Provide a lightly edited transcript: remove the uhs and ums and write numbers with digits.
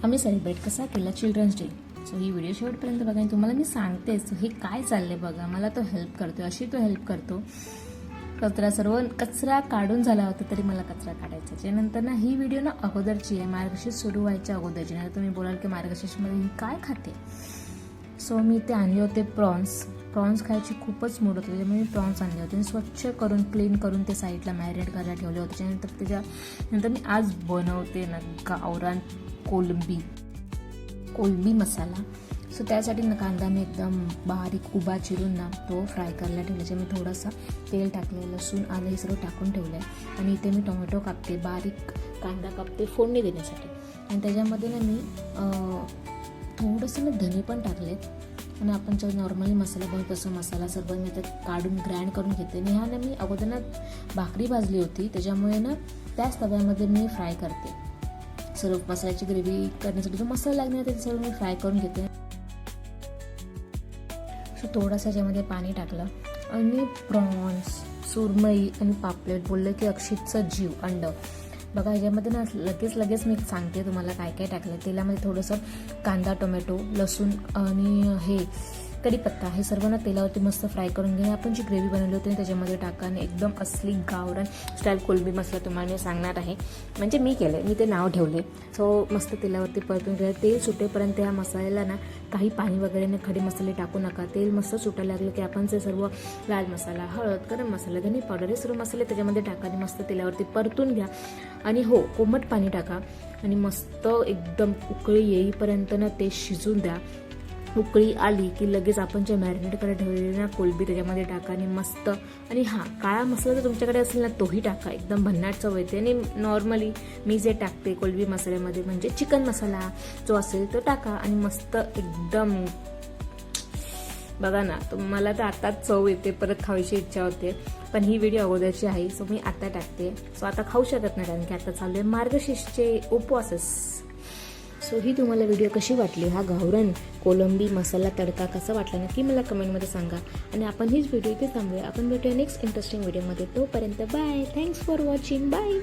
आम्ही सेलिब्रेट कसा केला चिल्ड्रन्स डे. सो ही व्हिडिओ शेवटपर्यंत बघा. आणि तुम्हाला मी सांगतेच हे काय चाललंय बघा. मला तो हेल्प करतो, अशी तो हेल्प करतो. कचरा काढून झाला होता तरी मला कचरा काढायचा. त्यानंतर ना ही व्हिडिओ ना अगोदरची आहे, मार्गशीर्ष सुरू व्हायच्या अगोदरची. नाही तुम्ही बोलाल की मार्गशीर्षमध्ये ही काय खाते. सो मी ते आणले होते प्रॉन्स खायची खूपच मूड होतं, त्याच्यामुळे मी प्रॉन्स आणले होते. स्वच्छ करून क्लीन करून ते साईडला मॅरिनेट करायला ठेवले होते. त्याच्यानंतर मी आज बनवते ना गावरान कोलंबी मसाला. सो त्यासाठी ना कांदा मी एकदम बारीक उभा चिरून ना तो फ्राय करायला ठेवला. मी थोडासा तेल टाकले, लसूण आलं हे सर्व टाकून ठेवलं आहे. आणि इथे मी टोमॅटो कापते, बारीक कांदा कापते फोडणी देण्यासाठी. आणि त्याच्यामध्ये ना मी थोडंसं ना धने पण टाकलेत. आणि आपण जो नॉर्मली मसाला बनवतो तसं मसाला सर्व मी आता काढून ग्राइंड करून घेते. आणि ह्या ना मी अगोदर ना भाकरी भाजली होती, त्याच्यामुळे ना त्याच तव्यामध्ये मी फ्राय करते. सर्व मसाल्याची ग्रेव्ही करण्यासाठी जो मसाला लागणार ते सर्व मी फ्राय करून घेते. सो थोडासा ज्यामध्ये पाणी टाकलं आणि प्रॉन्स, सुरमई आणि पापलेट बोललं की अक्षितचं जीव अंड. बघा ह्याच्यामध्ये ना लगेच मी सांगते तुम्हाला काय काय टाकलं. तेलामध्ये थोडंसं कांदा, टोमॅटो, लसूण आणि हे कढीपत्ता हे सर्व ना तेलावरती मस्त फ्राय करून घ्या. आपण जी ग्रेव्ही बनवली होती त्याच्यामध्ये टाका आणि एकदम असली गावरान स्टाईल कोलंबी मसाला तुम्हाला मी सांगणार आहे. म्हणजे मी केलं, मी ते नाव ठेवले. सो मस्त तेलावरती परतून घ्या. तेल सुटेपर्यंत ह्या मसाल्याला ना काही पाणी वगैरे ना खडे मसाले टाकू नका. तेल मस्त सुटायला लागलं की आपण ते सर्व लाल मसाला, हळद, गरम मसाला, धने पावडर हे सर्व मसाले त्याच्यामध्ये टाका आणि मस्त तेलावरती परतून घ्या. आणि हो, कोमट पाणी टाका आणि मस्त एकदम उकळी येईपर्यंत ना ते शिजून द्या. उकळी आली की लगेच आपण जे मॅरिनेट करायला ठेवलेली ना कोलंबी त्याच्यामध्ये टाका आणि मस्त. आणि काळा मसाला जर तुमच्याकडे असेल ना तोही टाका, एकदम भन्नाट चव येते. आणि नॉर्मली मी जे टाकते कोलंबी मसाल्यामध्ये म्हणजे चिकन मसाला जो असेल तो टाका आणि मस्त एकदम बघा ना. मला तर आताच चव येते, परत खायची इच्छा होते. पण ही व्हिडिओ अगोदरची आहे, सो मी आता टाकते. सो आता खाऊ शकत नाही कारण की आता चालू आहे मार्गशीर्षचे उपवासच. सो ही तुम्हाला व्हिडिओ कशी वाटली, हा गावरान कोलंबी मसाला तडका कसा वाटला नक्की मला कमेंटमध्ये सांगा. आणि आपण हीच व्हिडिओ इथे थांबूया. आपण भेटूया नेक्स्ट इंटरेस्टिंग व्हिडिओमध्ये. तोपर्यंत bye. Thanks for watching. Bye.